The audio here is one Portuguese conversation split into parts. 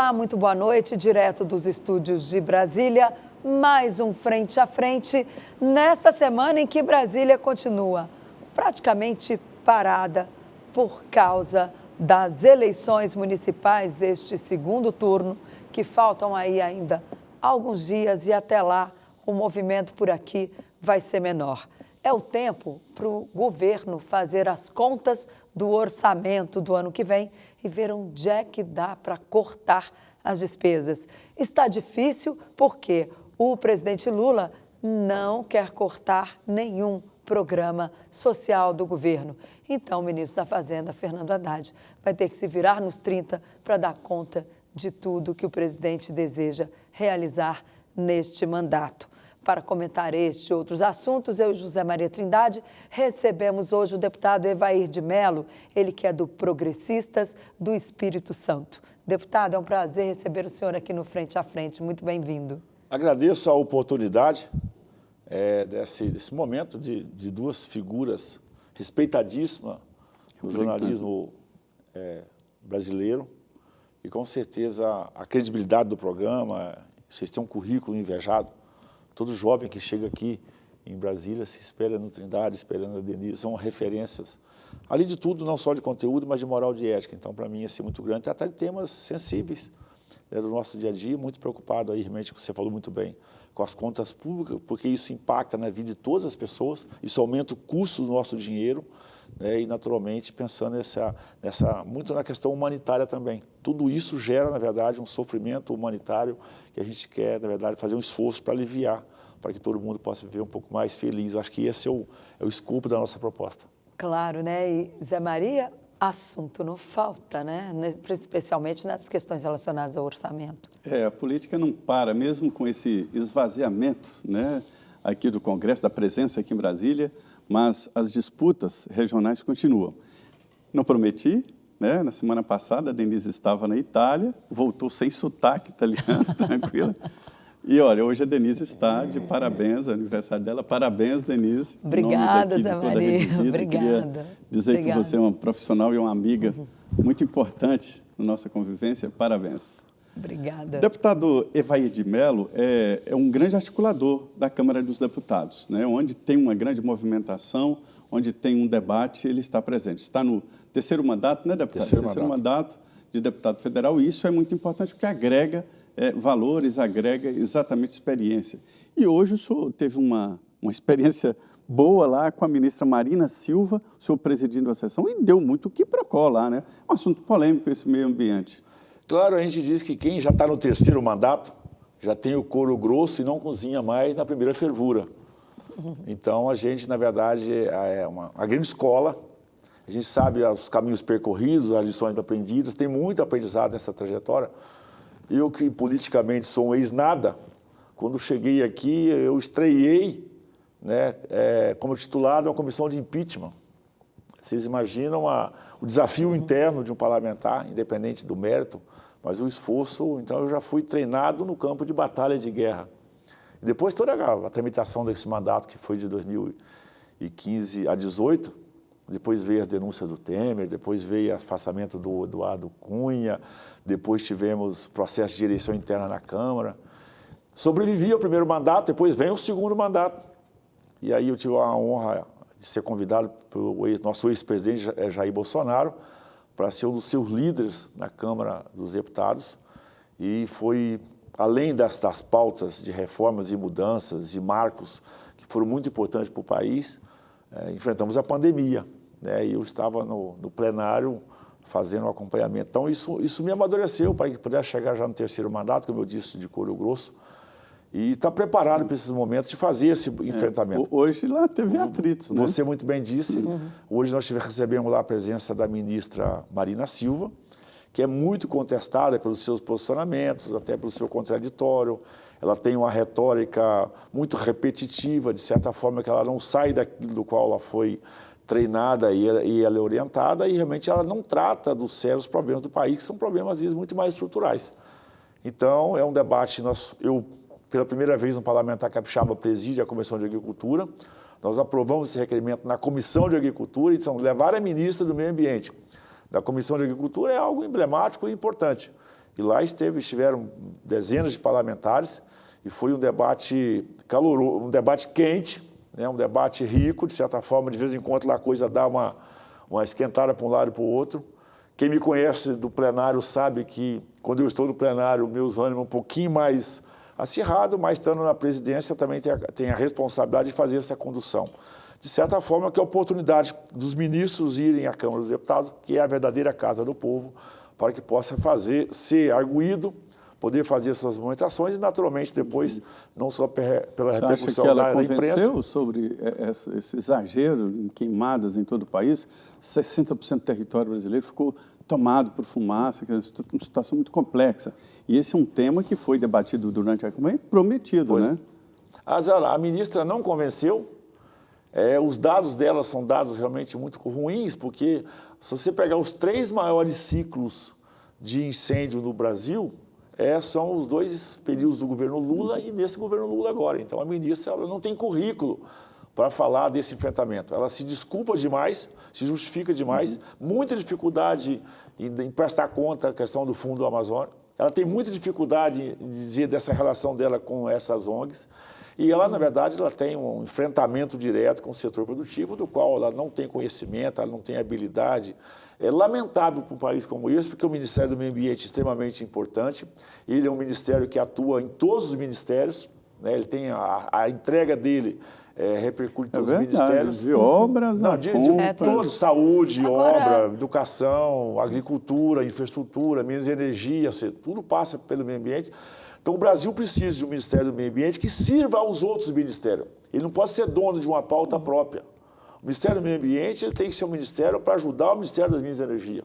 Olá, muito boa noite, direto dos estúdios de Brasília. Mais um Frente a Frente, nesta semana em que Brasília continua praticamente parada por causa das eleições municipais deste segundo turno, que faltam aí ainda alguns dias e até lá o movimento por aqui vai ser menor. É o tempo para o governo fazer as contas do orçamento do ano que vem e ver onde é que dá para cortar as despesas. Está difícil porque o presidente Lula não quer cortar nenhum programa social do governo. Então, o ministro da Fazenda, Fernando Haddad, vai ter que se virar nos 30 para dar conta de tudo que o presidente deseja realizar neste mandato. Para comentar este e outros assuntos, eu e José Maria Trindade recebemos hoje o deputado Evair de Mello, ele que é do Progressistas do Espírito Santo. Deputado, é um prazer receber o senhor aqui no Frente a Frente. Muito bem-vindo. Agradeço a oportunidade desse momento de duas figuras respeitadíssimas do jornalismo brasileiro e, com certeza, a credibilidade do programa. Vocês têm um currículo invejado. Todo jovem que chega aqui em Brasília se espelha no Trindade, espelha na Denise, são referências. Além de tudo, não só de conteúdo, mas de moral e de ética. Então, para mim, é muito grande tratar de temas sensíveis do nosso dia a dia, muito preocupado aí, realmente, que você falou muito bem, com as contas públicas, porque isso impacta na vida de todas as pessoas, isso aumenta o custo do nosso dinheiro, né, e, naturalmente, pensando muito na questão humanitária também. Tudo isso gera, na verdade, um sofrimento humanitário que a gente quer, na verdade, fazer um esforço para aliviar, para que todo mundo possa viver um pouco mais feliz. Eu acho que esse é o escopo da nossa proposta. Claro, né? E, Zé Maria, assunto não falta, né? Especialmente nas questões relacionadas ao orçamento. A política não para, mesmo com esse esvaziamento, né, aqui do Congresso, da presença aqui em Brasília, mas as disputas regionais continuam. Não prometi, né? Na semana passada a Denise estava na Itália, voltou sem sotaque italiano, tranquila. E olha, hoje a Denise está de parabéns, é aniversário dela. Parabéns, Denise. Obrigada, Zé Maria. Obrigada. Queria dizer que você é uma profissional e uma amiga muito importante na nossa convivência. Parabéns. Obrigada. O deputado Evair de Mello é um grande articulador da Câmara dos Deputados, né? Onde tem uma grande movimentação, onde tem um debate, ele está presente. Está no terceiro mandato, né, deputado? Terceiro mandato de deputado federal, e isso é muito importante porque agrega valores, agrega exatamente experiência. E hoje o senhor teve uma experiência boa lá com a ministra Marina Silva, o senhor presidindo a sessão, e deu muito quiprocó lá, né? Um assunto polêmico esse meio ambiente. Claro, a gente diz que quem já está no terceiro mandato já tem o couro grosso e não cozinha mais na primeira fervura. Então, a gente, na verdade, é uma grande escola. A gente sabe os caminhos percorridos, as lições aprendidas, tem muito aprendizado nessa trajetória. Eu, que politicamente sou um ex-nada, quando cheguei aqui, eu estreiei, né, como titular de uma comissão de impeachment. Vocês imaginam o desafio interno de um parlamentar, independente do mérito, mas o esforço. Então, eu já fui treinado no campo de batalha de guerra. E depois, toda a tramitação desse mandato, que foi de 2015 a 2018, depois veio as denúncias do Temer, depois veio o afastamento do Eduardo Cunha, depois tivemos processo de eleição interna na Câmara. Sobrevivi ao primeiro mandato, depois vem o segundo mandato. E aí eu tive a honra de ser convidado pelo nosso ex-presidente Jair Bolsonaro para ser um dos seus líderes na Câmara dos Deputados. E foi, além das pautas de reformas e mudanças e marcos que foram muito importantes para o país, enfrentamos a pandemia, né? E eu estava no plenário fazendo o acompanhamento. Então, isso me amadureceu para que pudesse chegar já no terceiro mandato, como eu disse, de couro grosso, e está preparado para esses momentos de fazer esse enfrentamento. Hoje lá teve atritos, né? Você muito bem disse. Hoje nós recebemos lá a presença da ministra Marina Silva, que é muito contestada pelos seus posicionamentos, até pelo seu contraditório. Ela tem uma retórica muito repetitiva, de certa forma, que ela não sai daquilo do qual ela foi treinada e ela é orientada, e realmente ela não trata dos sérios problemas do país, que são problemas, às vezes, muito mais estruturais. Então, é um debate, eu, pela primeira vez, um parlamentar capixaba preside a Comissão de Agricultura. Nós aprovamos esse requerimento na Comissão de Agricultura, então levar a ministra do Meio Ambiente da Comissão de Agricultura é algo emblemático e importante. E lá estiveram dezenas de parlamentares e foi um debate caloroso, um debate quente, né, um debate rico, de certa forma, de vez em quando lá a coisa dá uma esquentada para um lado e para o outro. Quem me conhece do plenário sabe que, quando eu estou no plenário, meus ânimos um pouquinho mais acirrado, mas estando na presidência, eu também tenho a responsabilidade de fazer essa condução. De certa forma, que é a oportunidade dos ministros irem à Câmara dos Deputados, que é a verdadeira casa do povo, para que possa ser arguído, poder fazer suas movimentações e, naturalmente, depois, não só pela repercussão da imprensa. Você acha que ela convenceu sobre esse exagero em queimadas em todo o país? 60% do território brasileiro ficou tomado por fumaça, que é uma situação muito complexa. E esse é um tema que foi debatido durante a campanha e prometido, né? A ministra não convenceu. Os dados dela são dados realmente muito ruins, porque se você pegar os 3 maiores ciclos de incêndio no Brasil, são os 2 períodos do governo Lula e desse governo Lula agora. Então, a ministra ela não tem currículo para falar desse enfrentamento. Ela se desculpa demais, se justifica demais, muita dificuldade em prestar conta da questão do Fundo do Amazônia. Ela tem muita dificuldade em dizer dessa relação dela com essas ONGs. E ela, na verdade, ela tem um enfrentamento direto com o setor produtivo, do qual ela não tem conhecimento, ela não tem habilidade. É lamentável para um país como esse, porque o Ministério do Meio Ambiente é extremamente importante. Ele é um ministério que atua em todos os ministérios, né? Ele tem a entrega dele repercute em todos os ministérios. De obras, de todos, saúde, obra, educação, agricultura, infraestrutura, minas e energia, tudo passa pelo meio ambiente. Então, o Brasil precisa de um Ministério do Meio Ambiente que sirva aos outros ministérios. Ele não pode ser dono de uma pauta própria. O Ministério do Meio Ambiente ele tem que ser um ministério para ajudar o Ministério das Minas e Energia.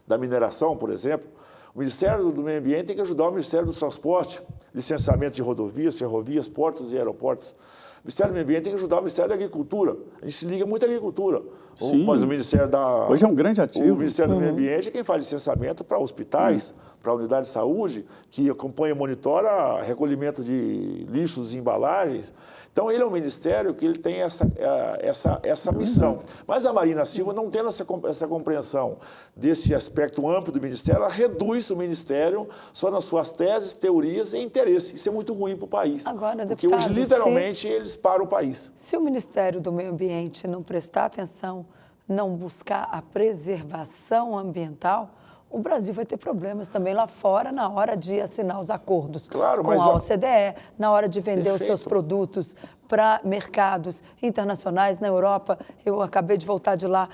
Da mineração, por exemplo. O Ministério do Meio Ambiente tem que ajudar o Ministério do Transporte, licenciamento de rodovias, ferrovias, portos e aeroportos. O Ministério do Meio Ambiente tem que ajudar o Ministério da Agricultura. A gente se liga muito à agricultura. Sim. Mas o Ministério da... Hoje é um grande ativo. O Ministério do Meio Ambiente é quem faz licenciamento para hospitais, para a unidade de saúde, que acompanha e monitora recolhimento de lixos e embalagens. Então, ele é um ministério que ele tem essa missão. Mas a Marina Silva, não tendo essa compreensão desse aspecto amplo do ministério, ela reduz o ministério só nas suas teses, teorias e interesses. Isso é muito ruim para o país. Agora, porque hoje, literalmente, eles param o país. Se o Ministério do Meio Ambiente não prestar atenção, não buscar a preservação ambiental, o Brasil vai ter problemas também lá fora na hora de assinar os acordos com a OCDE, na hora de vender os seus produtos para mercados internacionais na Europa. Eu acabei de voltar de lá,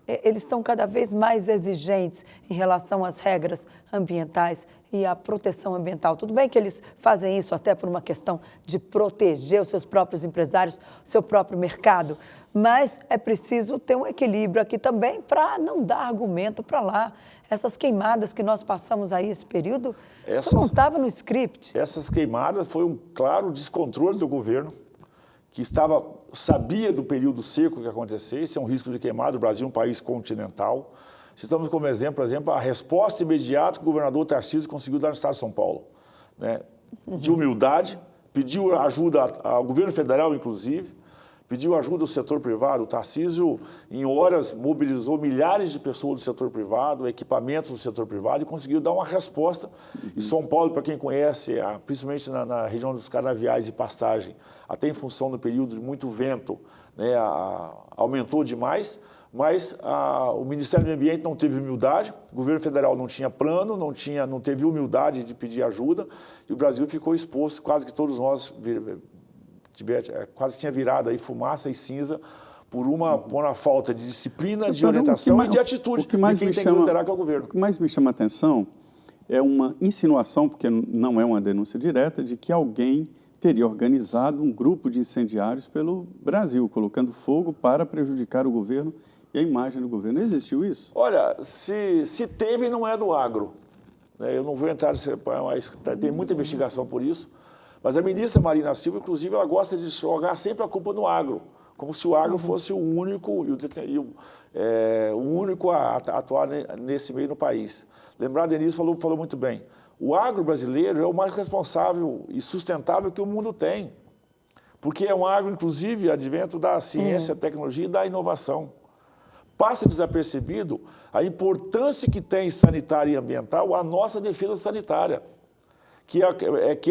eles estão cada vez mais exigentes em relação às regras ambientais e à proteção ambiental. Tudo bem que eles fazem isso até por uma questão de proteger os seus próprios empresários, o seu próprio mercado, mas é preciso ter um equilíbrio aqui também para não dar argumento para lá. Essas queimadas que nós passamos aí esse período, isso não estava no script. Essas queimadas foi um claro descontrole do governo, que sabia do período seco que ia acontecer. Esse é um risco de queimada. O Brasil é um país continental. Citamos como exemplo, a resposta imediata que o governador Tarcísio conseguiu dar no estado de São Paulo, né? De humildade, pediu ajuda ao governo federal, inclusive, pediu ajuda ao setor privado. O Tarcísio, em horas, mobilizou milhares de pessoas do setor privado, equipamentos do setor privado e conseguiu dar uma resposta. E São Paulo, para quem conhece, principalmente na região dos canaviais e pastagem, até em função do período de muito vento, né, aumentou demais, mas o Ministério do Meio Ambiente não teve humildade, o governo federal não tinha plano, não teve humildade de pedir ajuda e o Brasil ficou exposto, quase que todos nós quase tinha virado aí fumaça e cinza por uma falta de disciplina, de orientação e de atitude de quem tem que liderar, que é o governo. O que mais me chama a atenção é uma insinuação, porque não é uma denúncia direta, de que alguém teria organizado um grupo de incendiários pelo Brasil, colocando fogo para prejudicar o governo e a imagem do governo. Existiu isso? Olha, se teve, não é do agro. Eu não vou entrar mas tem muita investigação por isso. Mas a ministra Marina Silva, inclusive, ela gosta de jogar sempre a culpa no agro, como se o agro fosse o único, a atuar nesse meio no país. Lembrar, Denise falou muito bem, o agro brasileiro é o mais responsável e sustentável que o mundo tem, porque é um agro, inclusive, advento da ciência, tecnologia e da inovação. passa desapercebido a importância que tem sanitária e ambiental a nossa defesa sanitária, que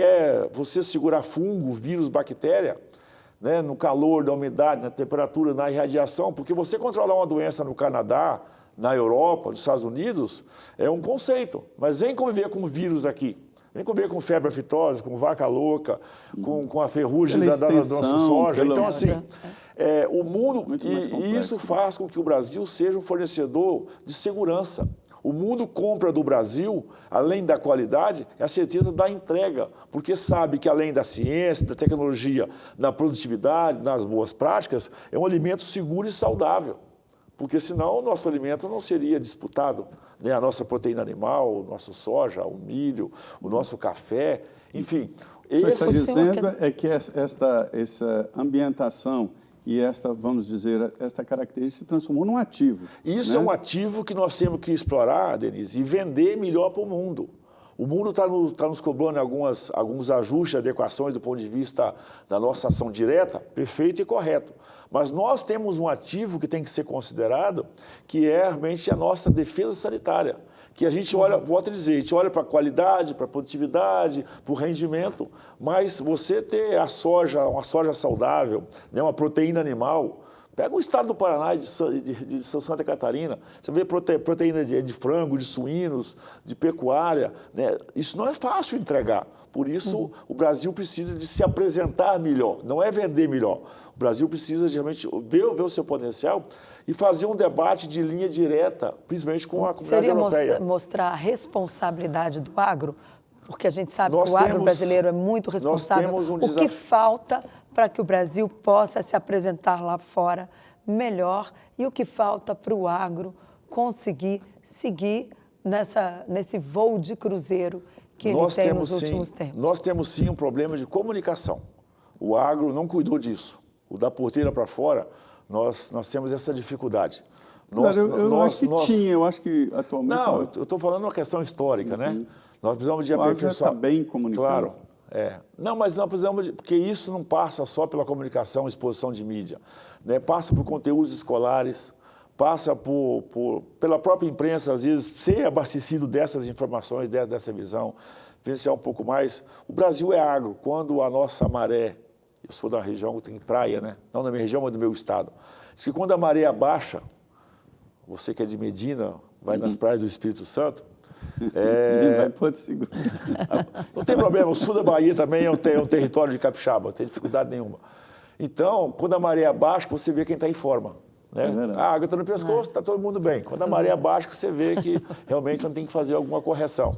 é você segurar fungo, vírus, bactéria, né, no calor, na umidade, na temperatura, na irradiação, porque você controlar uma doença no Canadá, na Europa, nos Estados Unidos, é um conceito, mas vem conviver com vírus aqui. Vem conviver com febre aftosa, com vaca louca, com a ferrugem do nosso soja. Então, assim, o mundo, e isso faz com que o Brasil seja um fornecedor de segurança. O mundo compra do Brasil, além da qualidade, é a certeza da entrega, porque sabe que além da ciência, da tecnologia, da produtividade, das boas práticas, é um alimento seguro e saudável. Porque senão o nosso alimento não seria disputado, né? A nossa proteína animal, o nosso soja, o milho, o nosso café, enfim. O que você está dizendo é que essa ambientação e vamos dizer, esta característica se transformou num ativo. Isso, né? É um ativo que nós temos que explorar, Denise, e vender melhor para o mundo. O mundo está nos cobrando alguns ajustes, adequações do ponto de vista da nossa ação direta, perfeito e correto. Mas nós temos um ativo que tem que ser considerado, que é realmente a nossa defesa sanitária. Que a gente olha, volto a dizer, a gente olha para a qualidade, para a produtividade, para o rendimento, mas você ter uma soja saudável, né, uma proteína animal. Pega o estado do Paraná e de Santa Catarina, você vê proteína de frango, de suínos, de pecuária, né? Isso não é fácil entregar. Por isso, o Brasil precisa de se apresentar melhor, não é vender melhor. O Brasil precisa de realmente ver o seu potencial e fazer um debate de linha direta, principalmente com a comunidade europeia. Seria mostrar a responsabilidade do agro? Porque a gente sabe que o agro brasileiro é muito responsável. Nós temos um desafio. O que falta para que o Brasil possa se apresentar lá fora melhor e o que falta para o agro conseguir seguir nesse voo de cruzeiro que ele tem nos últimos tempos? Nós temos sim um problema de comunicação. O agro não cuidou disso. O da porteira para fora, nós temos essa dificuldade. Eu acho que atualmente... Não, eu estou falando uma questão histórica, né? Nós precisamos de aperfeiçoar. O agro está bem comunicado. Claro. Não, mas nós precisamos porque isso não passa só pela comunicação, exposição de mídia, né? Passa por conteúdos escolares, passa pela própria imprensa, às vezes, ser abastecido dessas informações, dessa visão, vivenciar um pouco mais. O Brasil é agro. Quando a nossa maré, eu sou da região que tem praia, né? Não da minha região, mas do meu estado. Diz que quando a maré abaixa, você que é de Medina, vai nas praias do Espírito Santo, vai Porto Seguro. Não tem problema, o sul da Bahia também é um território de capixaba, não tem dificuldade nenhuma. Então, quando a maré abaixa, você vê quem está em forma. Né? A água está no pescoço, está todo mundo bem. Quando a maré abaixa, você vê que realmente não tem que fazer alguma correção.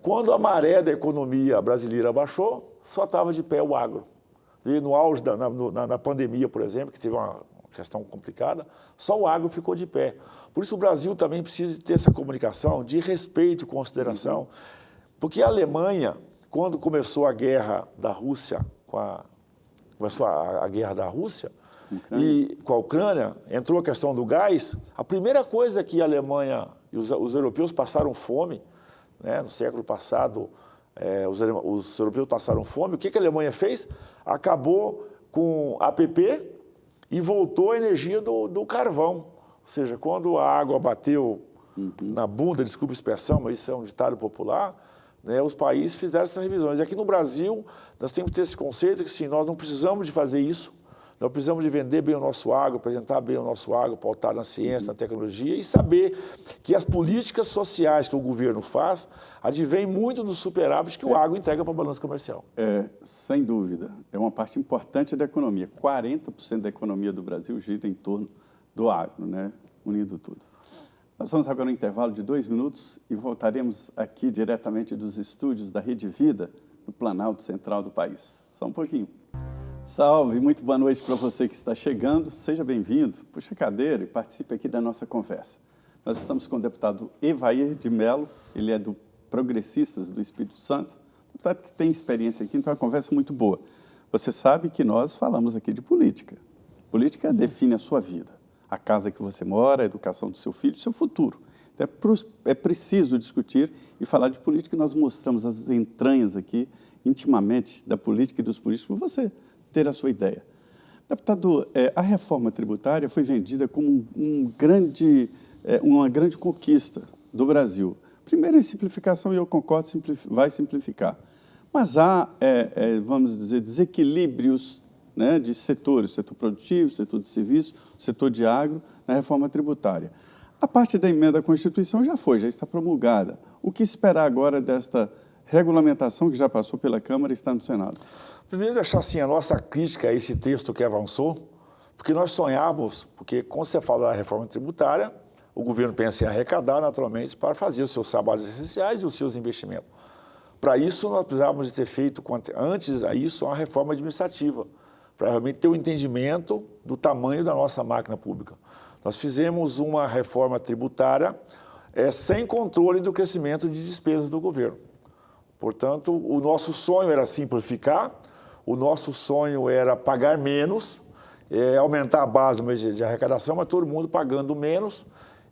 Quando a maré da economia brasileira baixou, só estava de pé o agro. E no auge, na pandemia, por exemplo, que teve uma questão complicada, só o agro ficou de pé. Por isso o Brasil também precisa ter essa comunicação de respeito e consideração, porque a Alemanha, quando começou a guerra da Rússia, começou a guerra da Rússia, e com a Ucrânia, entrou a questão do gás, a primeira coisa que a Alemanha e os europeus passaram fome, né, no século passado, os europeus passaram fome, o que a Alemanha fez? Acabou com a APP e voltou a energia do carvão. Ou seja, quando a água bateu na bunda, desculpa a expressão, mas isso é um ditado popular, né, os países fizeram essas revisões. E aqui no Brasil, nós temos que ter esse conceito que, sim, nós não precisamos de fazer isso, nós precisamos de vender bem o nosso agro, apresentar bem o nosso agro, pautar na ciência, na tecnologia e saber que as políticas sociais que o governo faz advêm muito do superávit que o agro entrega para a balança comercial. Sem dúvida. É uma parte importante da economia. 40% da economia do Brasil gira em torno do agro, né? Unindo tudo. Nós vamos agora no intervalo de 2 minutos e voltaremos aqui diretamente dos estúdios da Rede Vida, no Planalto Central do país. Só um pouquinho. Salve, muito boa noite para você que está chegando. Seja bem-vindo, puxa a cadeira e participe aqui da nossa conversa. Nós estamos com o deputado Evair de Mello, ele é do Progressistas do Espírito Santo, deputado que tem experiência aqui, então é uma conversa muito boa. Você sabe que nós falamos aqui de política. Política define a sua vida, a casa que você mora, a educação do seu filho, o seu futuro. Então é preciso discutir e falar de política e nós mostramos as entranhas aqui, intimamente, da política e dos políticos, para você ter a sua ideia. Deputado, a reforma tributária foi vendida como uma grande conquista do Brasil. Primeiro, em simplificação, e eu concordo, vai simplificar. Mas há, vamos dizer, desequilíbrios, né, de setores, setor produtivo, setor de serviço, setor de agro, na reforma tributária. A parte da emenda à Constituição já está promulgada. O que esperar agora desta regulamentação que já passou pela Câmara e está no Senado? Primeiro, deixar assim a nossa crítica a esse texto que avançou, porque nós sonhávamos, porque quando você fala da reforma tributária, o governo pensa em arrecadar naturalmente para fazer os seus trabalhos essenciais e os seus investimentos. Para isso, nós precisávamos de ter feito, antes disso, uma reforma administrativa, para realmente ter o entendimento do tamanho da nossa máquina pública. Nós fizemos uma reforma tributária sem controle do crescimento de despesas do governo. Portanto, o nosso sonho era simplificar, o nosso sonho era pagar menos, aumentar a base de arrecadação, mas todo mundo pagando menos,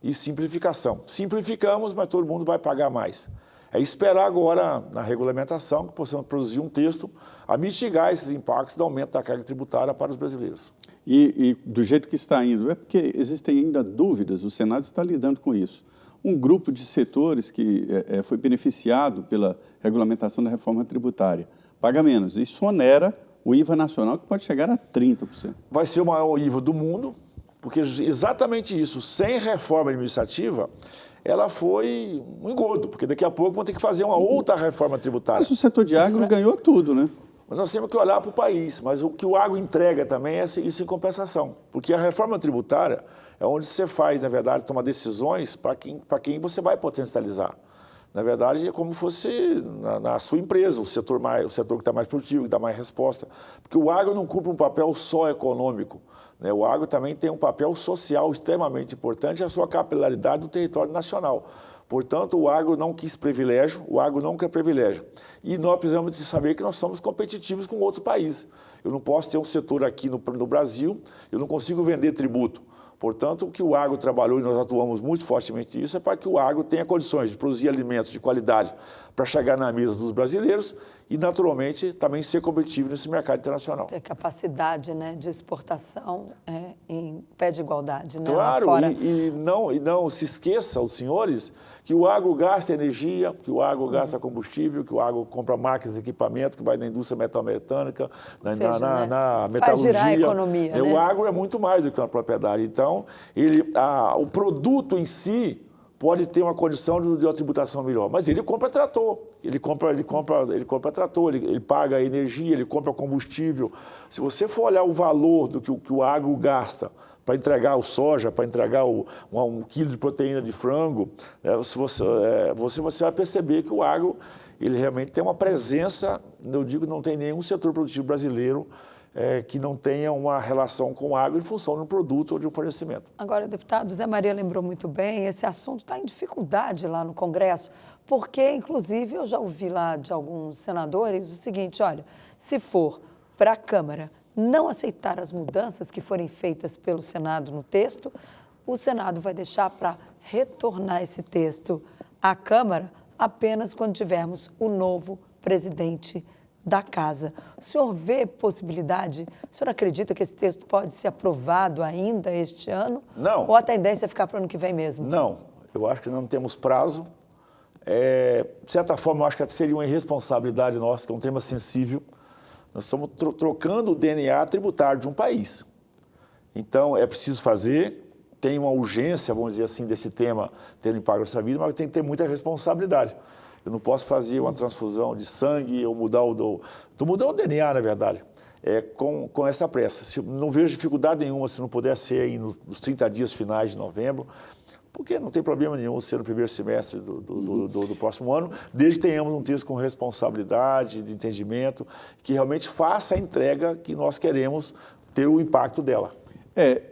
e simplificação. Simplificamos, mas todo mundo vai pagar mais. É esperar agora, na regulamentação, que possamos produzir um texto a mitigar esses impactos do aumento da carga tributária para os brasileiros. E do jeito que está indo, é porque existem ainda dúvidas, o Senado está lidando com isso. Um grupo de setores que foi beneficiado pela regulamentação da reforma tributária paga menos. Isso onera o IVA nacional, que pode chegar a 30%. Vai ser o maior IVA do mundo, porque exatamente isso, sem reforma administrativa, ela foi um engodo, porque daqui a pouco vão ter que fazer uma outra reforma tributária. Mas o setor de agro ganhou tudo, né? Mas nós temos que olhar para o país, mas o que o agro entrega também é isso em compensação, porque a reforma tributária é onde você faz, na verdade, tomar decisões para quem você vai potencializar. Na verdade, é como fosse na sua empresa, o setor que está mais produtivo, que dá mais resposta. Porque o agro não cumpre um papel só econômico, né? O agro também tem um papel social extremamente importante, a sua capilaridade do território nacional. Portanto, o agro não quis privilégio, o agro não quer privilégio. E nós precisamos saber que nós somos competitivos com outro país. Eu não posso ter um setor aqui no Brasil, eu não consigo vender tributo. Portanto, o que o agro trabalhou, e nós atuamos muito fortemente nisso, é para que o agro tenha condições de produzir alimentos de qualidade para chegar na mesa dos brasileiros e, naturalmente, também ser competitivo nesse mercado internacional. Ter capacidade, né, de exportação em pé de igualdade. Né, claro, lá fora. E não se esqueça, os senhores, que o agro gasta energia, que o agro gasta combustível, que o agro compra máquinas e equipamentos, que vai na indústria metal-mecânica, na metalurgia. Faz girar a economia, né? O agro é muito mais do que uma propriedade. Então, o produto em si pode ter uma condição de uma tributação melhor, mas ele compra trator, ele compra trator, ele paga energia, ele compra combustível. Se você for olhar o valor do que o agro gasta para entregar o soja, para entregar um quilo de proteína de frango, você vai perceber que o agro ele realmente tem uma presença, eu digo, não tem nenhum setor produtivo brasileiro que não tenha uma relação com o agro em função de um produto ou de um fornecimento. Agora, deputado, Zé Maria lembrou muito bem, esse assunto está em dificuldade lá no Congresso, porque, inclusive, eu já ouvi lá de alguns senadores o seguinte, olha, se for para a Câmara não aceitar as mudanças que forem feitas pelo Senado no texto, o Senado vai deixar para retornar esse texto à Câmara apenas quando tivermos o novo presidente da Casa. O senhor vê possibilidade, o senhor acredita que esse texto pode ser aprovado ainda este ano? Não. Ou a tendência é ficar para o ano que vem mesmo? Não, eu acho que não temos prazo. De certa forma, eu acho que seria uma irresponsabilidade nossa, que é um tema sensível. Nós estamos trocando o DNA tributário de um país. Então, é preciso fazer, tem uma urgência, vamos dizer assim, desse tema ter impacto nessa vida, mas tem que ter muita responsabilidade. Eu não posso fazer uma transfusão de sangue ou mudar Estou mudando o DNA, na verdade, com essa pressa. Não vejo dificuldade nenhuma se não puder ser aí nos 30 dias finais de novembro, porque não tem problema nenhum ser no primeiro semestre do próximo ano, desde que tenhamos um texto com responsabilidade, de entendimento, que realmente faça a entrega que nós queremos ter o impacto dela.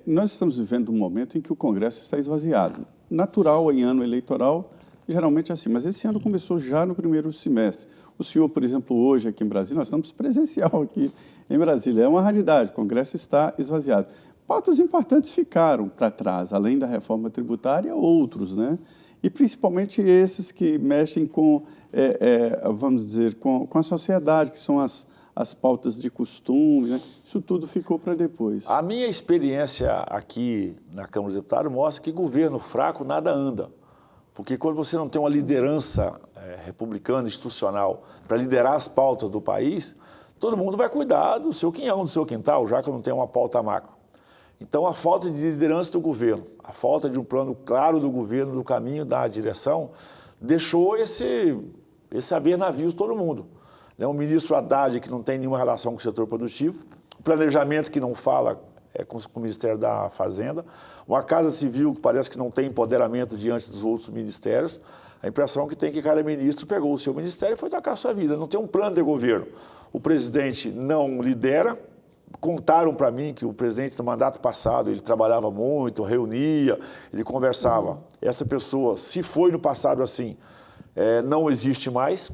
Nós estamos vivendo um momento em que o Congresso está esvaziado. Natural em ano eleitoral, geralmente é assim, mas esse ano começou já no primeiro semestre. O senhor, por exemplo, hoje aqui em Brasília, nós estamos presencial aqui em Brasília, é uma raridade, o Congresso está esvaziado. Pautas importantes ficaram para trás, além da reforma tributária, outros, né? E principalmente esses que mexem com, vamos dizer, com a sociedade, que são as as pautas de costume, né? Isso tudo ficou para depois. A minha experiência aqui na Câmara dos Deputados mostra que governo fraco nada anda. Porque quando você não tem uma liderança republicana, institucional, para liderar as pautas do país, todo mundo vai cuidar do seu quinhão, do seu quintal, já que não tem uma pauta macro. Então, a falta de liderança do governo, a falta de um plano claro do governo, do caminho, da direção, deixou esse haver navios todo mundo. O ministro Haddad, que não tem nenhuma relação com o setor produtivo, o planejamento que não fala com o Ministério da Fazenda, uma Casa Civil que parece que não tem empoderamento diante dos outros ministérios. A impressão que tem que cada ministro pegou o seu ministério e foi tocar a sua vida. Não tem um plano de governo. O presidente não lidera. Contaram para mim que o presidente, no mandato passado, ele trabalhava muito, reunia, ele conversava. Essa pessoa, se foi no passado assim, não existe mais.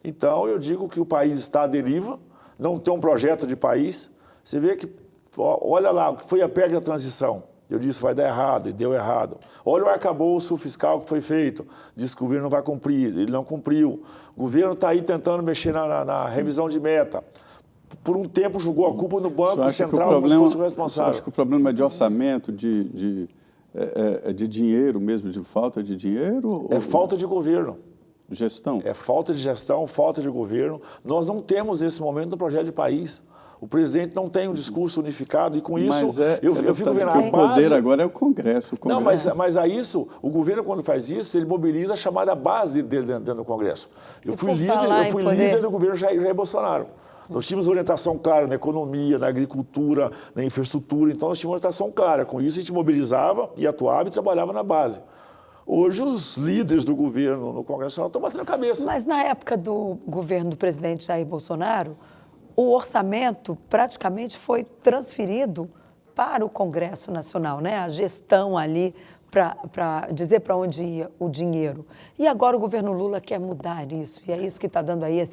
Então, eu digo que o país está à deriva, não tem um projeto de país. Você vê que, olha lá, foi a PEC da transição. Eu disse, vai dar errado, e deu errado. Olha o arcabouço fiscal que foi feito. Disse que o governo não vai cumprir, ele não cumpriu. O governo está aí tentando mexer na revisão de meta. Por um tempo jogou a culpa no Banco Central como se fosse o responsável. Acho que o problema é de orçamento, de dinheiro mesmo, de falta de dinheiro? É falta de governo. Gestão? É falta de gestão, falta de governo. Nós não temos, nesse momento, um projeto de país. O presidente não tem um discurso unificado e, com isso, eu fico vendo a base... O poder agora é o Congresso. Não, mas a isso, o governo, quando faz isso, ele mobiliza a chamada base dele dentro do Congresso. Eu fui líder do governo Jair Bolsonaro. Nós tínhamos orientação clara na economia, na agricultura, na infraestrutura. Então, nós tínhamos orientação clara. Com isso, a gente mobilizava e atuava e trabalhava na base. Hoje, os líderes do governo no Congresso estão batendo a cabeça. Mas, na época do governo do presidente Jair Bolsonaro, o orçamento praticamente foi transferido para o Congresso Nacional, né? A gestão ali para dizer para onde ia o dinheiro. E agora o governo Lula quer mudar isso. E é isso que está dando aí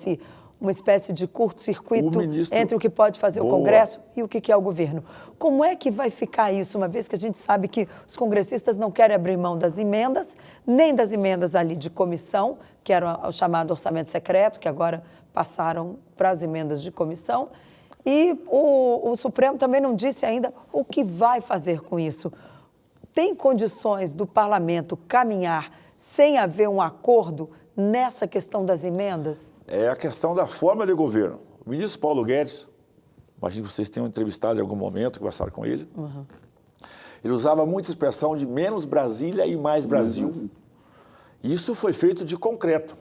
uma espécie de curto-circuito entre o que pode fazer o Congresso e o que é o governo. Como é que vai ficar isso, uma vez que a gente sabe que os congressistas não querem abrir mão das emendas, nem das emendas ali de comissão, que era o chamado orçamento secreto, que agora passaram para as emendas de comissão, e o Supremo também não disse ainda o que vai fazer com isso. Tem condições do parlamento caminhar sem haver um acordo nessa questão das emendas? É a questão da forma de governo. O ministro Paulo Guedes, imagino que vocês tenham entrevistado em algum momento, conversaram com ele, ele usava muito a expressão de menos Brasília e mais Brasil. Isso foi feito de concreto.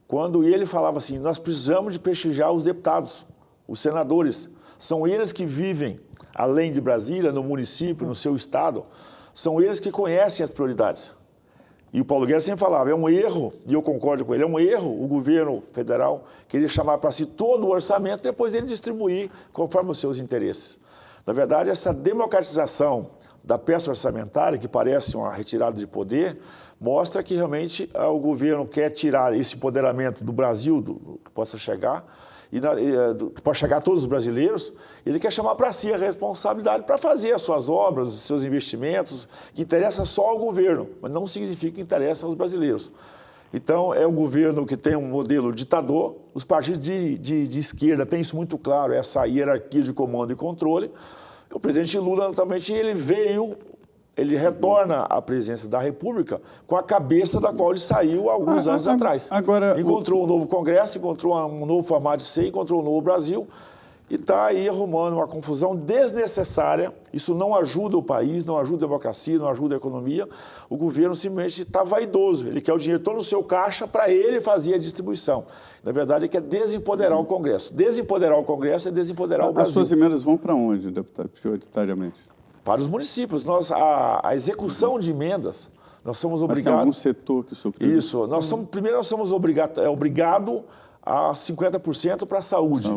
Quando ele falava assim, nós precisamos de prestigiar os deputados, os senadores. São eles que vivem, além de Brasília, no município, no seu estado, são eles que conhecem as prioridades. E o Paulo Guedes sempre falava, é um erro, e eu concordo com ele, é um erro o governo federal querer chamar para si todo o orçamento e depois ele distribuir conforme os seus interesses. Na verdade, essa democratização da peça orçamentária, que parece uma retirada de poder, mostra que realmente o governo quer tirar esse empoderamento do Brasil, que possa chegar, que possa chegar a todos os brasileiros, ele quer chamar para si a responsabilidade para fazer as suas obras, os seus investimentos, que interessa só ao governo, mas não significa que interessa aos brasileiros. Então, é um governo que tem um modelo ditador, os partidos de esquerda têm isso muito claro, essa hierarquia de comando e controle. O presidente Lula, naturalmente, ele retorna à presidência da República com a cabeça da qual ele saiu alguns anos atrás. Encontrou um novo Congresso, encontrou um novo formato de ser, encontrou um novo Brasil e está aí arrumando uma confusão desnecessária. Isso não ajuda o país, não ajuda a democracia, não ajuda a economia. O governo simplesmente está vaidoso. Ele quer o dinheiro todo no seu caixa para ele fazer a distribuição. Na verdade, ele quer desempoderar o Congresso. Desempoderar o Congresso é desempoderar o Brasil. As suas emendas vão para onde, deputado, prioritariamente? Para os municípios. A execução de emendas, nós somos obrigados... Mas tem algum setor que o senhor... Isso. Primeiro, nós somos obrigados a 50% para a saúde.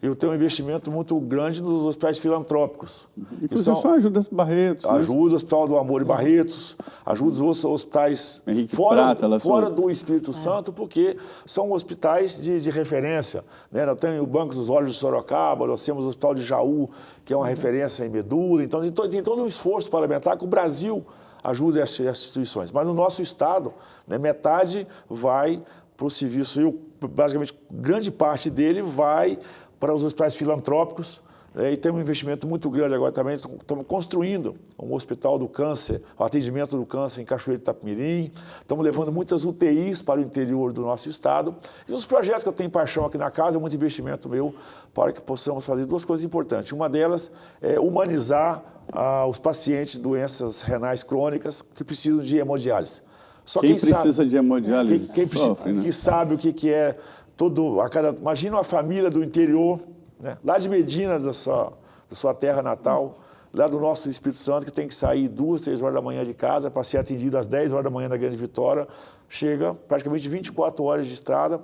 Eu tenho um investimento muito grande nos hospitais filantrópicos. Inclusive, só ajuda os Barretos. Ajuda o Hospital do Amor e Barretos, ajuda os hospitais fora do Espírito Santo, porque são hospitais de referência. Né? Nós temos o Banco dos Olhos de Sorocaba, nós temos o Hospital de Jaú, que é uma referência em medula. Então, tem todo um esforço parlamentar que o Brasil ajuda essas instituições. Mas no nosso estado, né, metade vai para o serviço, basicamente, grande parte dele vai para os hospitais filantrópicos, e temos um investimento muito grande agora também. Estamos construindo um hospital do câncer, o atendimento do câncer em Cachoeiro de Itapemirim. Estamos levando muitas UTIs para o interior do nosso estado. E os projetos que eu tenho paixão aqui na casa, é muito investimento meu para que possamos fazer duas coisas importantes. Uma delas é humanizar os pacientes de doenças renais crônicas que precisam de hemodiálise. Só quem precisa de hemodiálise quem sofre, né? que sabe o que é imagina uma família do interior, né, lá de Medina, da sua terra natal, lá do nosso Espírito Santo, que tem que sair 2, 3 horas da manhã de casa para ser atendido às 10 horas da manhã na Grande Vitória, chega praticamente 24 horas de estrada,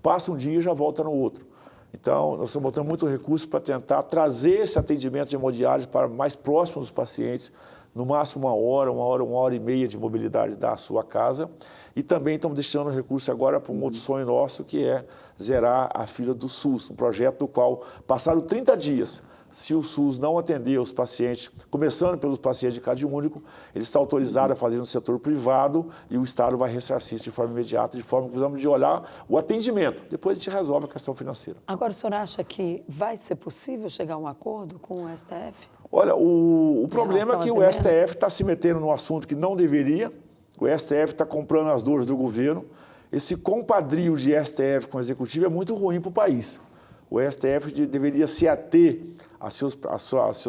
passa um dia e já volta no outro. Então, nós estamos botando muito recurso para tentar trazer esse atendimento de hemodiálise para mais próximo dos pacientes, no máximo 1 hora e meia de mobilidade da sua casa. E também estamos destinando recurso agora para um outro sonho nosso, que é zerar a fila do SUS, um projeto do qual passaram 30 dias. Se o SUS não atender os pacientes, começando pelos pacientes de Cadinho Único, ele está autorizado a fazer no setor privado e o Estado vai ressarcir isso de forma imediata, de forma que precisamos de olhar o atendimento. Depois a gente resolve a questão financeira. Agora, o senhor acha que vai ser possível chegar a um acordo com o STF? Olha, o problema é que o STF está se metendo num assunto que não deveria. O STF está comprando as dores do governo. Esse compadrio de STF com o Executivo é muito ruim para o país. O STF deveria se ater a seus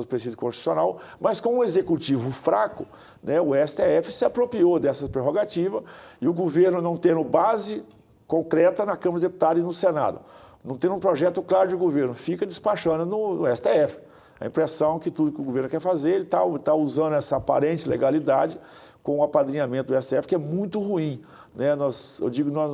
preceitos constitucionais, mas com o Executivo fraco, né, o STF se apropriou dessa prerrogativa e o governo não tendo base concreta na Câmara dos Deputados e no Senado, não tendo um projeto claro de governo, fica despachando no STF. A impressão que tudo que o governo quer fazer, ele está usando essa aparente legalidade com o apadrinhamento do STF, que é muito ruim, né? Nós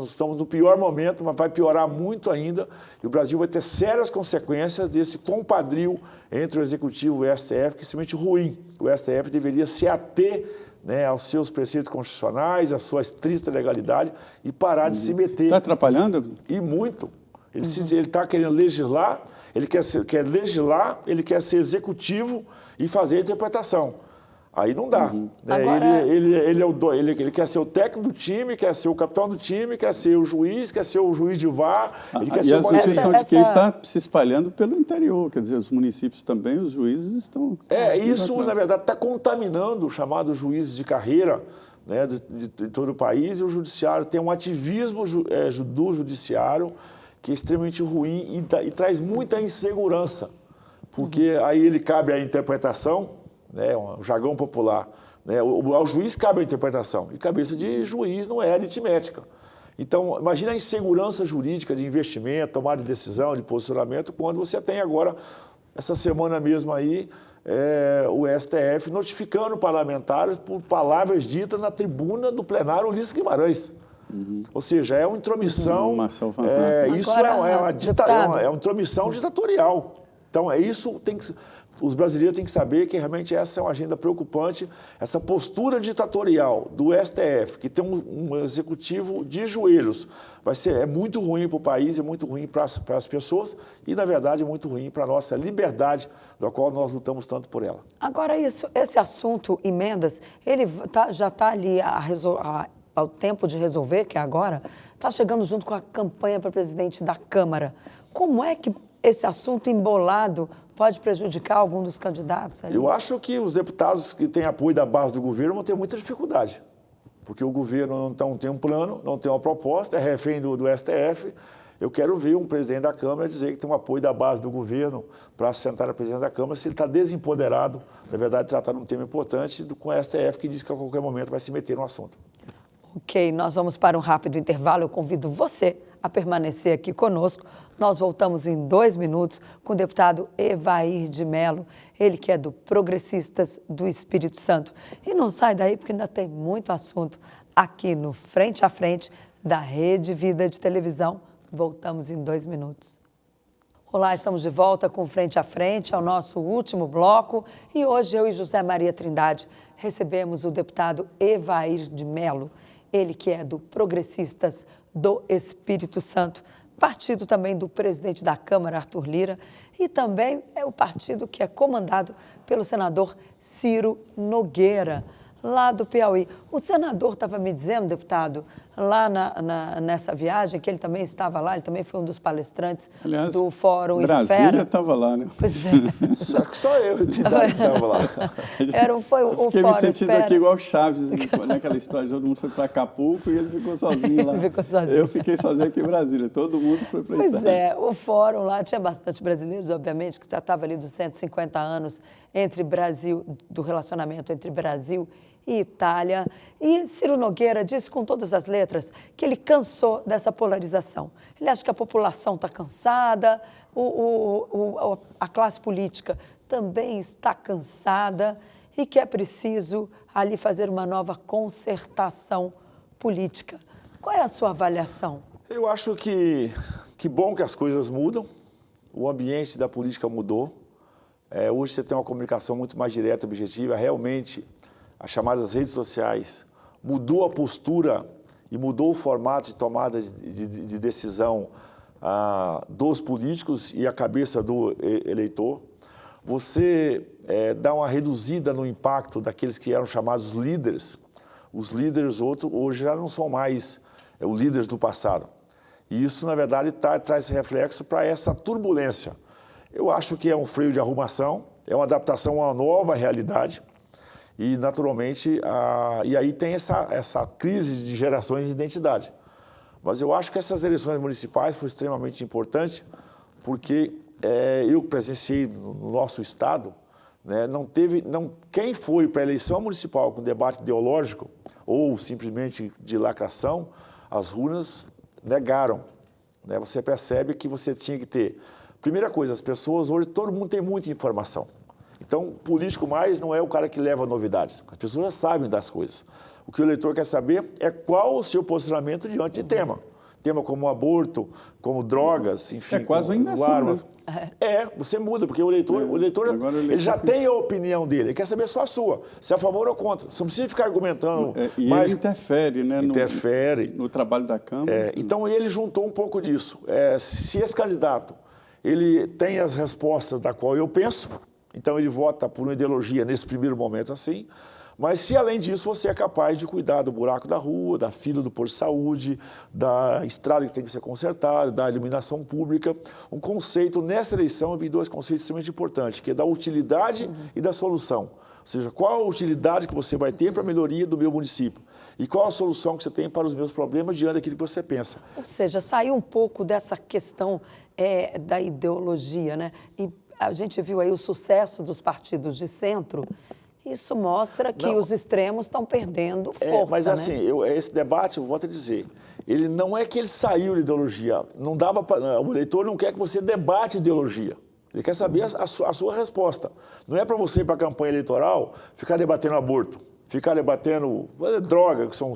estamos no pior momento, mas vai piorar muito ainda, e o Brasil vai ter sérias consequências desse compadrio entre o Executivo e o STF, que é simplesmente ruim. O STF deveria se ater, né, aos seus preceitos constitucionais, à sua estrita legalidade, e parar de se meter. Está atrapalhando? E muito. Ele está querendo legislar, ele quer legislar, ele quer ser executivo e fazer a interpretação. Aí não dá. Né? Agora... Ele quer ser o técnico do time, quer ser o capitão do time, quer ser o juiz de VAR. Ele quer e ser as notícias são de que está se espalhando pelo interior. Quer dizer, os municípios também, os juízes estão... Isso, na verdade, está contaminando o chamado juízes de carreira, né, de todo o país, e o judiciário tem um ativismo do judiciário que é extremamente ruim e traz muita insegurança, porque aí ele cabe à interpretação, né, um jargão popular, né, ao juiz cabe a interpretação, e cabeça de juiz não é aritmética. Então, imagina a insegurança jurídica de investimento, tomada de decisão, de posicionamento, quando você tem agora, essa semana mesmo aí, o STF notificando parlamentares por palavras ditas na tribuna do plenário Ulisses Guimarães. Ou seja, é uma intromissão, isso é uma intromissão ditatorial. Então, os brasileiros têm que saber que realmente essa é uma agenda preocupante, essa postura ditatorial do STF, que tem um executivo de joelhos, é muito ruim para o país, é muito ruim para as pessoas e, na verdade, é muito ruim para a nossa liberdade, da qual nós lutamos tanto por ela. Agora, esse assunto, emendas, ele já está ali ao tempo de resolver, que é agora, está chegando junto com a campanha para presidente da Câmara. Como é que esse assunto embolado pode prejudicar algum dos candidatos? Eu acho que os deputados que têm apoio da base do governo vão ter muita dificuldade, porque o governo não tem um plano, não tem uma proposta, é refém do STF. Eu quero ver um presidente da Câmara dizer que tem um apoio da base do governo para sentar na presidência da Câmara, se ele está desempoderado, na verdade, tratar um tema importante com o STF, que diz que a qualquer momento vai se meter no assunto. Ok, nós vamos para um rápido intervalo. Eu convido você a permanecer aqui conosco. Nós voltamos em 2 minutos com o deputado Evair de Mello, ele que é do Progressistas do Espírito Santo. E não sai daí porque ainda tem muito assunto aqui no Frente a Frente da Rede Vida de Televisão. Voltamos em 2 minutos. Olá, estamos de volta com Frente a Frente, é o nosso último bloco. E hoje eu e José Maria Trindade recebemos o deputado Evair de Mello, ele que é do Progressistas do Espírito Santo, partido também do presidente da Câmara, Arthur Lira, e também é o partido que é comandado pelo senador Ciro Nogueira, lá do Piauí. O senador estava me dizendo, deputado, lá nessa viagem, que ele também estava lá, ele também foi um dos palestrantes do Fórum Esfera. Brasília estava lá, né? Pois é. Só eu de idade estava lá. Foi o Fiquei Fórum me sentindo Esfera. aqui igual o Chaves, naquela história, todo mundo foi para Acapulco e ele ficou sozinho lá. Eu fiquei sozinho aqui em Brasília, todo mundo foi para Itália. Pois é, o fórum lá tinha bastante brasileiros, obviamente, que tratava ali dos 150 anos do relacionamento entre Brasil e Itália. E Ciro Nogueira disse com todas as letras que ele cansou dessa polarização. Ele acha que a população está cansada, a classe política também está cansada e que é preciso ali fazer uma nova concertação política. Qual é a sua avaliação? Eu acho que bom que as coisas mudam, o ambiente da política mudou. Hoje você tem uma comunicação muito mais direta e objetiva. Realmente, as chamadas redes sociais mudou a postura e mudou o formato de tomada de decisão dos políticos e a cabeça do eleitor. Você dá uma reduzida no impacto daqueles que eram chamados líderes. Os líderes hoje já não são mais os líderes do passado. E isso, na verdade, traz reflexo para essa turbulência. Eu acho que é um freio de arrumação, é uma adaptação a uma nova realidade. E, naturalmente, e aí tem essa crise de gerações de identidade. Mas eu acho que essas eleições municipais foram extremamente importantes, porque eu presenciei no nosso estado, né, quem foi para a eleição municipal com debate ideológico ou simplesmente de lacração, as urnas negaram. Né? Você percebe que você tinha que ter... Primeira coisa, as pessoas, hoje todo mundo tem muita informação. Então, político mais não é o cara que leva novidades. As pessoas já sabem das coisas. O que o eleitor quer saber é qual o seu posicionamento diante de tema. Tema como aborto, como drogas, enfim. É quase uma inversão, né? Você muda, porque o eleitor ele já tem a opinião dele, ele quer saber só a sua, se é a favor ou contra. Você não precisa ficar argumentando. Ele interfere, né? Interfere. No trabalho da Câmara. Então, ele juntou um pouco disso. Se esse candidato ele tem as respostas da qual eu penso, então ele vota por uma ideologia nesse primeiro momento assim, mas se além disso você é capaz de cuidar do buraco da rua, da fila do posto de saúde, da estrada que tem que ser consertada, da iluminação pública, um conceito, nessa eleição eu vi dois conceitos extremamente importantes, que é da utilidade e da solução. Ou seja, qual a utilidade que você vai ter para a melhoria do meu município? E qual a solução que você tem para os meus problemas diante daquilo que você pensa? Ou seja, saiu um pouco dessa questão da ideologia, né? E a gente viu aí o sucesso dos partidos de centro. Isso mostra que os extremos estão perdendo força, mas né? assim, esse debate, eu volto a dizer, ele não é que ele saiu de ideologia. Não dava o eleitor não quer que você debate ideologia. Ele quer saber a sua resposta. Não é para você ir para a campanha eleitoral ficar debatendo aborto, ficar debatendo droga, que são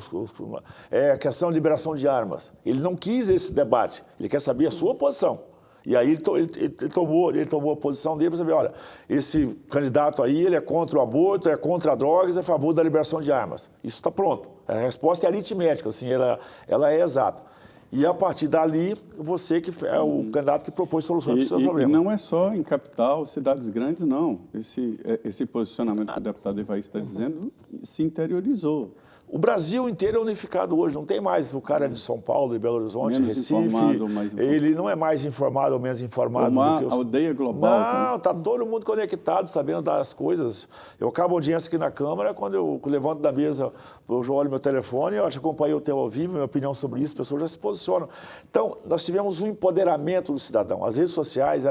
a questão de liberação de armas. Ele não quis esse debate, ele quer saber a sua posição. E aí ele tomou a posição dele para saber, olha, esse candidato aí, ele é contra o aborto, é contra a drogas, é a favor da liberação de armas. Isso está pronto. A resposta é aritmética, assim, ela é exata. E a partir dali, você que é o candidato que propôs soluções para o seu problema. E não é só em capital, cidades grandes, não. Esse posicionamento que o deputado Evair está dizendo se interiorizou. O Brasil inteiro é unificado hoje, não tem mais o cara de São Paulo, de Belo Horizonte, Recife. Ele não é mais informado ou menos informado. Uma aldeia global. Não, está todo mundo conectado, sabendo das coisas. Eu acabo a audiência aqui na Câmara, quando eu levanto da mesa, eu já olho meu telefone, eu já acompanhei o teu ao vivo, minha opinião sobre isso, as pessoas já se posicionam. Então, nós tivemos um empoderamento do cidadão. As redes sociais,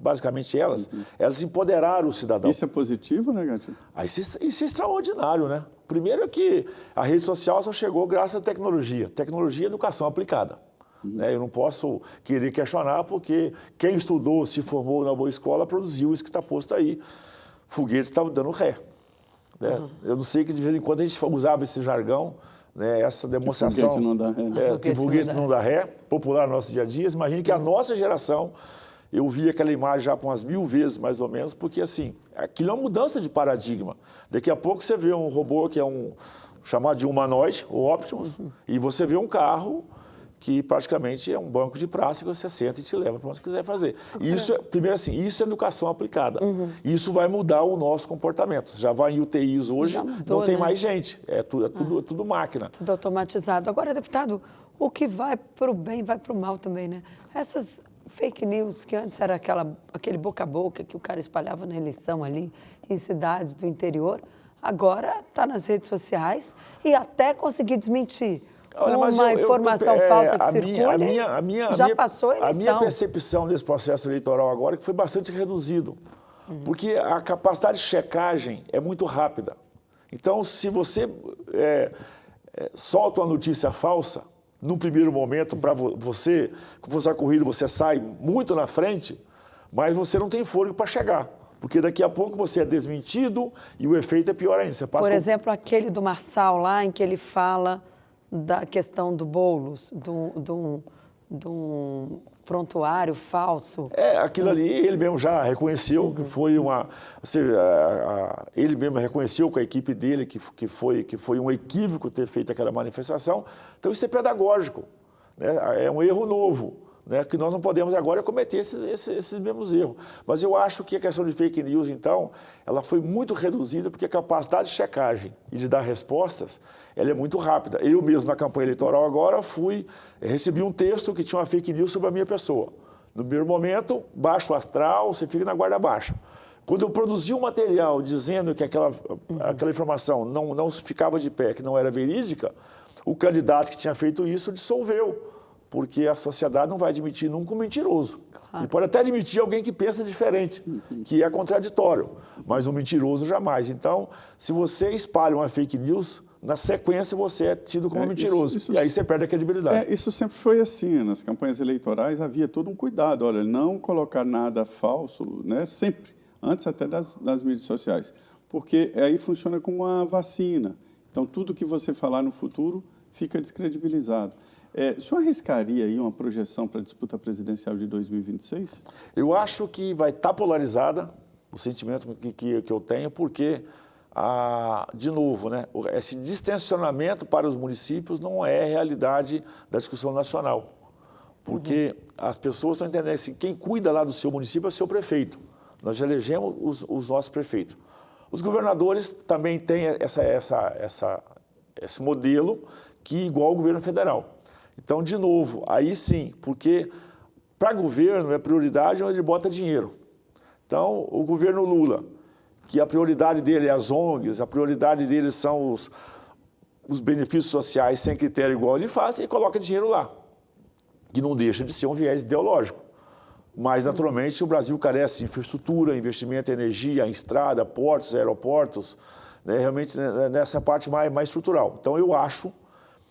basicamente elas empoderaram o cidadão. Isso é positivo, né, Gatinho? Isso é extraordinário, né? Primeiro é que a rede social só chegou graças à tecnologia. Tecnologia e educação aplicada. Eu não posso querer questionar porque quem estudou, se formou na boa escola, produziu isso que está posto aí. Foguete está dando ré. Né? Eu não sei que de vez em quando a gente usava esse jargão, né, essa demonstração. Que foguete não dá ré. Que foguete não dá ré, popular no nosso dia a dia. Imagine que a nossa geração... Eu vi aquela imagem já por umas 1000 vezes, mais ou menos, porque, assim, aquilo é uma mudança de paradigma. Daqui a pouco você vê um robô que é chamado de humanoide, o Optimus, e você vê um carro que praticamente é um banco de praça que você senta e te leva para onde você quiser fazer. Isso, primeiro assim, isso é educação aplicada. Isso vai mudar o nosso comportamento. Já vai em UTIs hoje, mudou, não tem né? mais gente, é tudo máquina. Tudo automatizado. Agora, deputado, o que vai para o bem vai para o mal também, né? Essas fake news que antes era aquele boca a boca que o cara espalhava na eleição ali, em cidades do interior, agora está nas redes sociais e até conseguir desmentir. Olha, mas uma informação falsa que circula, já passou a eleição. A minha percepção desse processo eleitoral agora é que foi bastante reduzido, porque a capacidade de checagem é muito rápida. Então, se você solta uma notícia falsa, no primeiro momento, para você, com você corrida, você sai muito na frente, mas você não tem fôlego para chegar. Porque daqui a pouco você é desmentido e o efeito é pior ainda. Você passa Por exemplo, aquele do Marçal lá, em que ele fala da questão do Boulos, de um prontuário falso. Aquilo ali, ele mesmo já reconheceu que foi uma... ele mesmo reconheceu com a equipe dele que foi um equívoco ter feito aquela manifestação. Então, isso é pedagógico, né? É um erro novo, né? Que nós não podemos agora cometer esses mesmos erros. Mas eu acho que a questão de fake news, então, ela foi muito reduzida porque a capacidade de checagem e de dar respostas, ela é muito rápida. Eu mesmo, na campanha eleitoral agora, recebi um texto que tinha uma fake news sobre a minha pessoa. No primeiro momento, baixo astral, você fica na guarda baixa. Quando eu produzi um material dizendo que aquela informação não ficava de pé, que não era verídica, o candidato que tinha feito isso dissolveu. Porque a sociedade não vai admitir nunca um mentiroso. Claro. Ele pode até admitir alguém que pensa diferente, que é contraditório, mas um mentiroso jamais. Então, se você espalha uma fake news, na sequência você é tido como mentiroso. E aí você perde a credibilidade. Isso sempre foi assim. Nas campanhas eleitorais havia todo um cuidado. Olha, não colocar nada falso, né? Sempre, antes até das mídias sociais. Porque aí funciona como uma vacina. Então, tudo que você falar no futuro fica descredibilizado. O senhor arriscaria aí uma projeção para a disputa presidencial de 2026? Eu acho que vai estar polarizada, o sentimento que eu tenho, porque, de novo, né, esse distensionamento para os municípios não é a realidade da discussão nacional. Porque as pessoas estão entendendo assim, quem cuida lá do seu município é o seu prefeito. Nós já elegemos os nossos prefeitos. Os governadores também têm esse modelo que é igual ao governo federal. Então, de novo, aí sim, porque para governo é prioridade onde ele bota dinheiro. Então, o governo Lula, que a prioridade dele é as ONGs, a prioridade dele são os benefícios sociais sem critério igual ele faz, ele coloca dinheiro lá, que não deixa de ser um viés ideológico. Mas, naturalmente, o Brasil carece de infraestrutura, investimento em energia, em estrada, portos, aeroportos, né, realmente nessa parte mais estrutural. Então, eu acho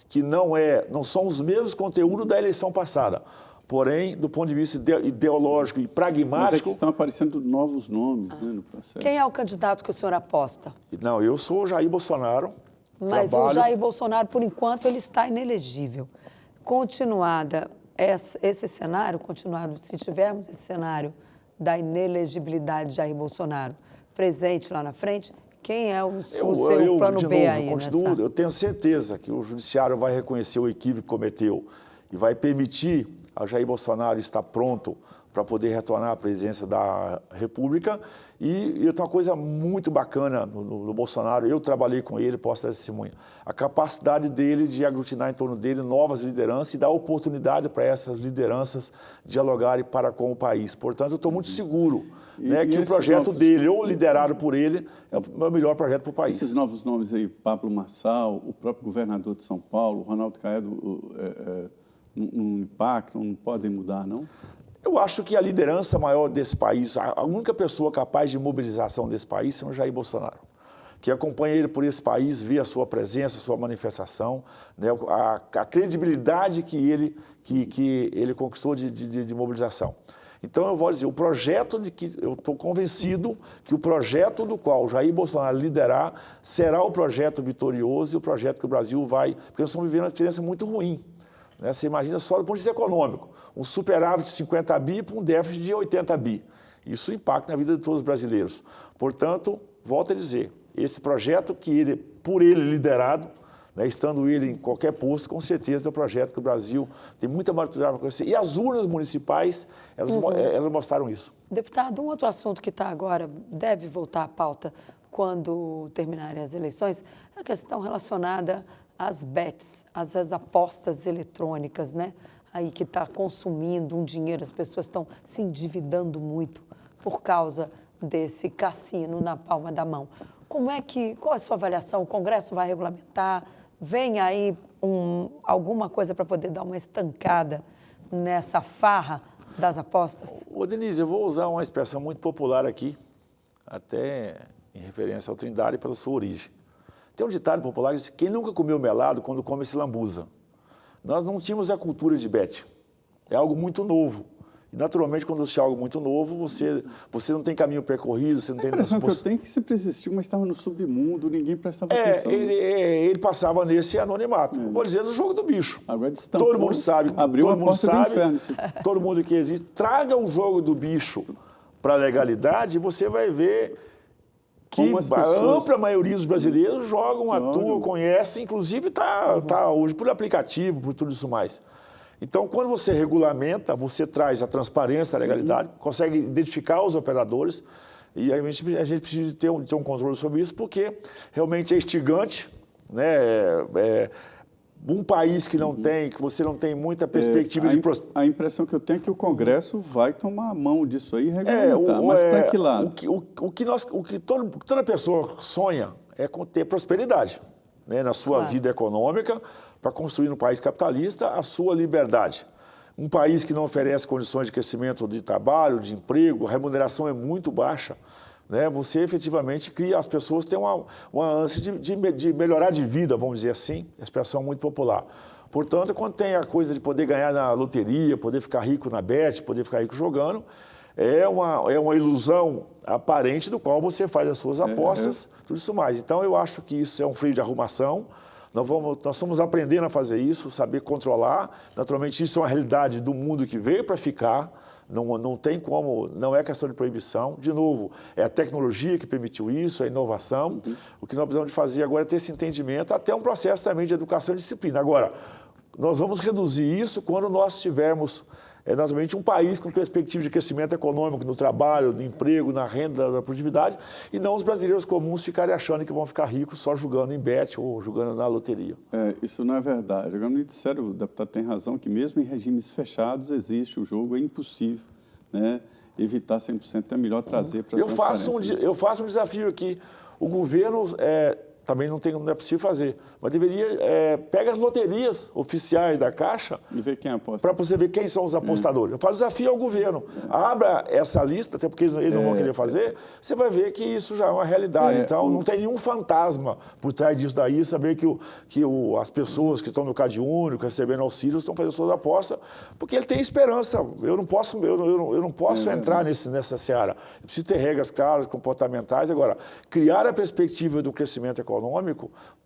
que não são os mesmos conteúdos da eleição passada. Porém, do ponto de vista ideológico e pragmático... Mas é que estão aparecendo novos nomes, né, no processo. Quem é o candidato que o senhor aposta? Não, eu sou o Jair Bolsonaro. Mas o Jair Bolsonaro, por enquanto, ele está inelegível. Continuado esse cenário, se tivermos esse cenário da inelegibilidade de Jair Bolsonaro presente lá na frente... Quem é o seu plano B aí? Eu tenho certeza que o Judiciário vai reconhecer o equívoco que cometeu e vai permitir ao Jair Bolsonaro estar pronto para poder retornar à presidência da República. E tem uma coisa muito bacana no Bolsonaro, eu trabalhei com ele, posso dar testemunha, a capacidade dele de aglutinar em torno dele novas lideranças e dar oportunidade para essas lideranças dialogarem para com o país. Portanto, eu estou muito seguro que o projeto dele, ou liderado por ele, é o melhor projeto para o país. Esses novos nomes aí, Pablo Marçal, o próprio governador de São Paulo, Ronaldo Caiado, não impactam, não podem mudar, não? Eu acho que a liderança maior desse país, a única pessoa capaz de mobilização desse país é o Jair Bolsonaro, que acompanha ele por esse país, vê a sua presença, a sua manifestação, né, a credibilidade que ele conquistou de mobilização. Então, eu vou dizer, eu estou convencido que o projeto do qual o Jair Bolsonaro liderar será o projeto vitorioso e o projeto que o Brasil vai... Porque nós estamos vivendo uma experiência muito ruim. Né? Você imagina só do ponto de vista econômico, um superávit de 50 bi para um déficit de 80 bi. Isso impacta na vida de todos os brasileiros. Portanto, volto a dizer, esse projeto por ele liderado, né? Estando ele em qualquer posto, com certeza é um projeto que o Brasil tem muita maturidade para conhecer. E as urnas municipais, elas mostraram isso. Deputado, um outro assunto que está agora, deve voltar à pauta quando terminarem as eleições, é a questão relacionada às bets, às apostas eletrônicas, né? Aí que está consumindo um dinheiro, as pessoas estão se endividando muito por causa desse cassino na palma da mão. Qual é a sua avaliação? O Congresso vai regulamentar? Vem aí alguma coisa para poder dar uma estancada nessa farra das apostas? Ô, Denise, eu vou usar uma expressão muito popular aqui, até em referência ao Trindade pela sua origem. Tem um ditado popular que diz: quem nunca comeu melado, quando come se lambuza. Nós não tínhamos a cultura de bet. É algo muito novo. E, naturalmente, quando você é algo muito novo, você não tem caminho percorrido, você não tem... A impressão que eu tenho é que sempre existiu, mas estava no submundo, ninguém prestava atenção. Ele passava nesse anonimato. Vou dizer, do jogo do bicho. Agora destampou, todo mundo sabe. Abriu todo a mundo porta sabe, do inferno. Todo mundo que existe. Traga o jogo do bicho para a legalidade e você vai ver que a ampla maioria dos brasileiros jogam, atuam, conhecem, inclusive está hoje por aplicativo, por tudo isso mais. Então, quando você regulamenta, você traz a transparência, a legalidade, consegue identificar os operadores e a gente precisa ter um controle sobre isso, porque realmente é instigante, né? Um país que não tem, que você não tem muita perspectiva de... A impressão que eu tenho é que o Congresso vai tomar a mão disso aí e regulamentar, mas para que lado? O que toda pessoa sonha é com ter prosperidade, né, na sua vida econômica, para construir no país capitalista a sua liberdade. Um país que não oferece condições de crescimento de trabalho, de emprego, a remuneração é muito baixa, né? Você efetivamente cria, as pessoas têm uma ânsia de melhorar de vida, vamos dizer assim, expressão muito popular. Portanto, quando tem a coisa de poder ganhar na loteria, poder ficar rico na bet, poder ficar rico jogando, é uma ilusão aparente do qual você faz as suas apostas, tudo isso mais. Então, eu acho que isso é um freio de arrumação. Nós estamos aprendendo a fazer isso, saber controlar. Naturalmente, isso é uma realidade do mundo que veio para ficar. Não tem como, não é questão de proibição. De novo, é a tecnologia que permitiu isso, é a inovação. O que nós precisamos de fazer agora é ter esse entendimento, até um processo também de educação e disciplina. Agora, nós vamos reduzir isso quando nós tivermos, naturalmente, um país com perspectiva de crescimento econômico no trabalho, no emprego, na renda, na produtividade, e não os brasileiros comuns ficarem achando que vão ficar ricos só jogando em bet ou jogando na loteria. Isso não é verdade. Agora, me disseram, o deputado tem razão, que mesmo em regimes fechados existe o jogo, é impossível, né, evitar 100%, é melhor trazer para a transparência. Eu faço um desafio aqui. O governo... também não é possível fazer, mas deveria, pega as loterias oficiais da Caixa e ver quem aposta. Para você ver quem são os apostadores. Eu faço desafio ao governo. Abra essa lista, até porque eles não vão querer fazer, você vai ver que isso já é uma realidade. Então, não tem nenhum fantasma por trás disso daí, saber que as pessoas que estão no Cade Único, recebendo auxílios, estão fazendo suas apostas, porque ele tem esperança. Eu não posso entrar nessa seara. Eu preciso ter regras claras, comportamentais. Agora, criar a perspectiva do crescimento econômico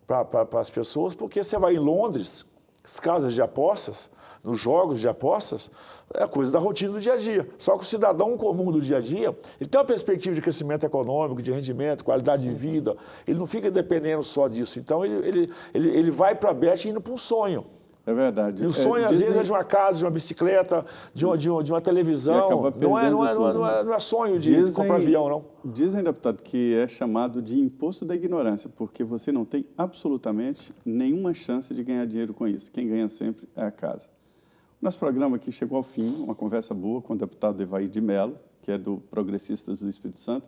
para as pessoas, porque você vai em Londres, as casas de apostas, nos jogos de apostas, é coisa da rotina do dia a dia. Só que o cidadão comum do dia a dia, ele tem uma perspectiva de crescimento econômico, de rendimento, qualidade de vida, ele não fica dependendo só disso. Então, ele vai para a bet indo para um sonho. É verdade. E o sonho, às vezes, é de uma casa, de uma bicicleta, de uma televisão. Não é sonho de comprar avião, não. Dizem, deputado, que é chamado de imposto da ignorância, porque você não tem absolutamente nenhuma chance de ganhar dinheiro com isso. Quem ganha sempre é a casa. Nosso programa aqui chegou ao fim, uma conversa boa com o deputado Evair de Mello, que é do Progressistas do Espírito Santo.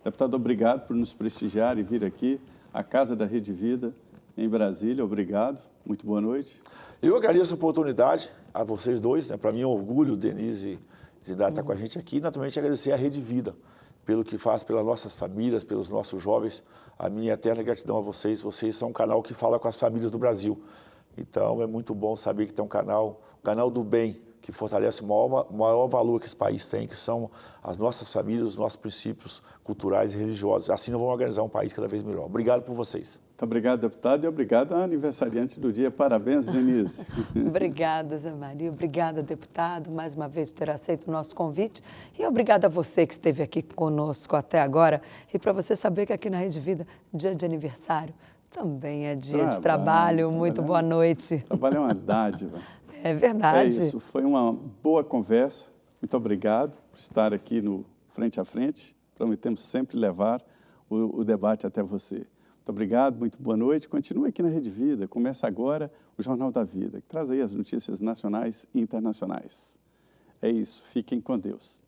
Deputado, obrigado por nos prestigiar e vir aqui à Casa da Rede Vida, em Brasília. Obrigado. Muito boa noite. Eu agradeço a oportunidade a vocês dois, né? Para mim é um orgulho, Denise, de estar com a gente aqui, e naturalmente agradecer a Rede Vida, pelo que faz pelas nossas famílias, pelos nossos jovens. A minha eterna gratidão a vocês. Vocês são um canal que fala com as famílias do Brasil. Então é muito bom saber que tem um canal do bem, que fortalece o maior valor que esse país tem, que são as nossas famílias, os nossos princípios culturais e religiosos. Assim nós vamos organizar um país cada vez melhor. Obrigado por vocês. Muito obrigado, deputado, e obrigado ao aniversariante do dia. Parabéns, Denise. Obrigada, Zé Maria. Obrigada, deputado, mais uma vez por ter aceito o nosso convite. E obrigada a você que esteve aqui conosco até agora. E para você saber que aqui na Rede Vida, dia de aniversário, Também é dia de trabalho. Muito boa noite. Trabalho é uma dádiva. É verdade. É isso, foi uma boa conversa. Muito obrigado por estar aqui no Frente a Frente. Prometemos sempre levar o debate até você. Muito obrigado, muito boa noite. Continue aqui na Rede Vida. Começa agora o Jornal da Vida, que traz aí as notícias nacionais e internacionais. É isso, fiquem com Deus.